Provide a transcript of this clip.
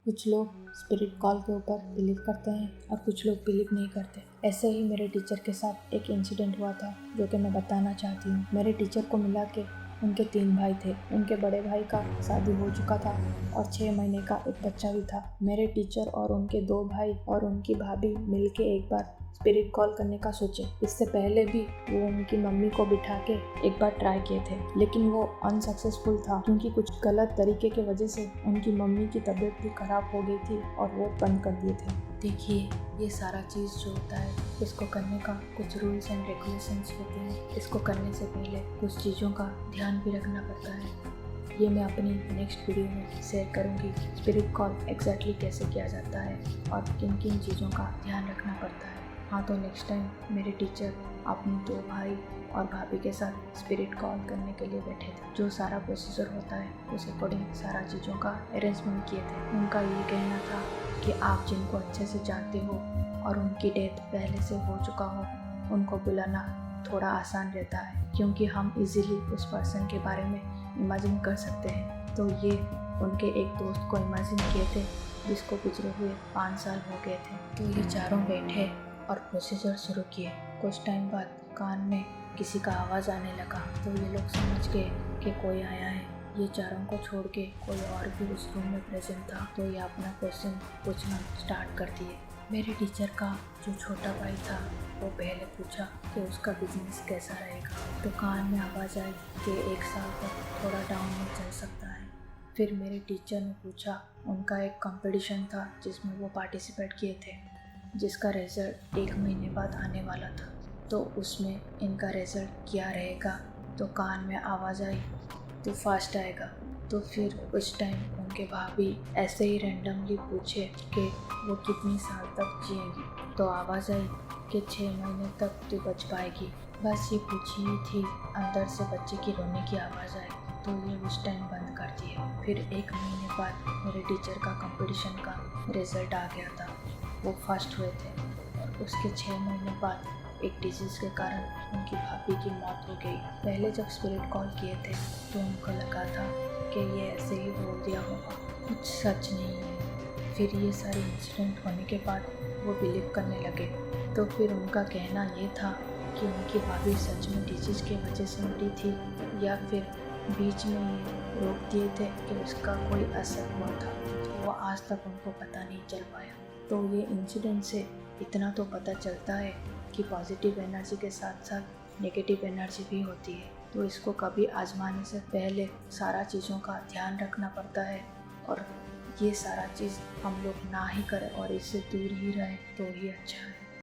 कुछ लोग spirit call के ऊपर बिलीव करते हैं और कुछ लोग बिलीव नहीं करते। ऐसे ही मेरे टीचर के साथ एक इंसिडेंट हुआ था जो कि मैं बताना चाहती हूँ। मेरे टीचर को मिला के उनके 3 भाई थे। उनके बड़े भाई का शादी हो चुका था और 6 महीने का एक बच्चा भी था। मेरे टीचर और उनके 2 भाई और उनकी भाभी मिलके एक बार स्पिरिट कॉल करने का सोचे। इससे पहले भी वो उनकी मम्मी को बिठा के एक बार ट्राई किए थे, लेकिन वो अनसक्सेसफुल था क्योंकि कुछ गलत तरीके की वजह से उनकी मम्मी की तबीयत भी खराब हो गई थी और वो बंद कर दिए थे। देखिए, ये सारा चीज़ जो होता है इसको करने का कुछ रूल्स एंड रेगुलेशंस होते हैं। इसको करने से पहले कुछ चीज़ों का ध्यान भी रखना पड़ता है। ये मैं अपनी नेक्स्ट वीडियो में शेयर करूँगी। स्पिरिट कॉल एग्जैक्टली कैसे किया जाता है और किन किन चीज़ों का ध्यान रखना पड़ता है। हाँ, तो नेक्स्ट टाइम मेरे टीचर अपने 2 भाई और भाभी के साथ स्पिरिट कॉल करने के लिए बैठे थे। जो सारा प्रोसीजर होता है उस अकॉर्डिंग सारा चीज़ों का अरेंजमेंट किए थे। उनका ये कहना था कि आप जिनको अच्छे से जानते हो और उनकी डेथ पहले से हो चुका हो, उनको बुलाना थोड़ा आसान रहता है क्योंकि हम इजीली उस पर्सन के बारे में इमेजिन कर सकते हैं। तो ये उनके एक दोस्त को इमेजिन किए थे जिसको गुजरे हुए 5 साल हो गए थे। तो ये चारों बैठे और प्रोसीजर शुरू किए। कुछ टाइम बाद कान में किसी का आवाज़ आने लगा तो ये लोग समझ गए कि कोई आया है। ये चारों को छोड़ के कोई और भी उस रूम में प्रेजेंट था तो ये अपना क्वेश्चन पूछना स्टार्ट कर दिए। मेरे टीचर का जो छोटा भाई था वो पहले पूछा कि उसका बिजनेस कैसा रहेगा, तो कान में आवाज़ आई कि 1 साल तक थोड़ा डाउन में चल सकता है। फिर मेरे टीचर ने पूछा, उनका एक कंपटीशन था जिसमें वो पार्टिसिपेट किए थे, जिसका रिज़ल्ट 1 महीने बाद आने वाला था, तो उसमें इनका रिज़ल्ट क्या रहेगा। तो कान में आवाज़ आई तो फास्ट आएगा। तो फिर उस टाइम उनके भाभी ऐसे ही रैंडमली पूछे कि वो कितनी साल तक जिएगी, तो आवाज़ आई कि 6 महीने तक तो बच पाएगी। बस ये पूछी ही थी, अंदर से बच्चे की रोने की आवाज़ आई तो ये उस टाइम बंद कर दिए। फिर 1 महीने बाद मेरे टीचर का कंपटीशन का रिज़ल्ट आ गया था, वो फर्स्ट हुए थे और उसके 6 महीने बाद एक डिजीज़ के कारण उनकी भाभी की मौत हो गई। पहले जब स्पिरिट कॉल किए थे तो उनको लगा था कि ये ऐसे ही बोल दिया होगा, कुछ सच नहीं है। फिर ये सारे इंसिडेंट होने के बाद वो बिलीव करने लगे। तो फिर उनका कहना ये था कि उनकी भाभी सच में डिजीज़ की वजह से मरी थी या फिर बीच में ये रोक दिए थे कि उसका कोई असर हुआ था। तो वो आज तक उनको पता नहीं चल पाया। तो ये इंसिडेंट से इतना तो पता चलता है कि पॉजिटिव एनर्जी के साथ साथ नेगेटिव एनर्जी भी होती है। तो इसको कभी आजमाने से पहले सारा चीज़ों का ध्यान रखना पड़ता है और ये सारा चीज़ हम लोग ना ही करें और इससे दूर ही रहें तो ही अच्छा है।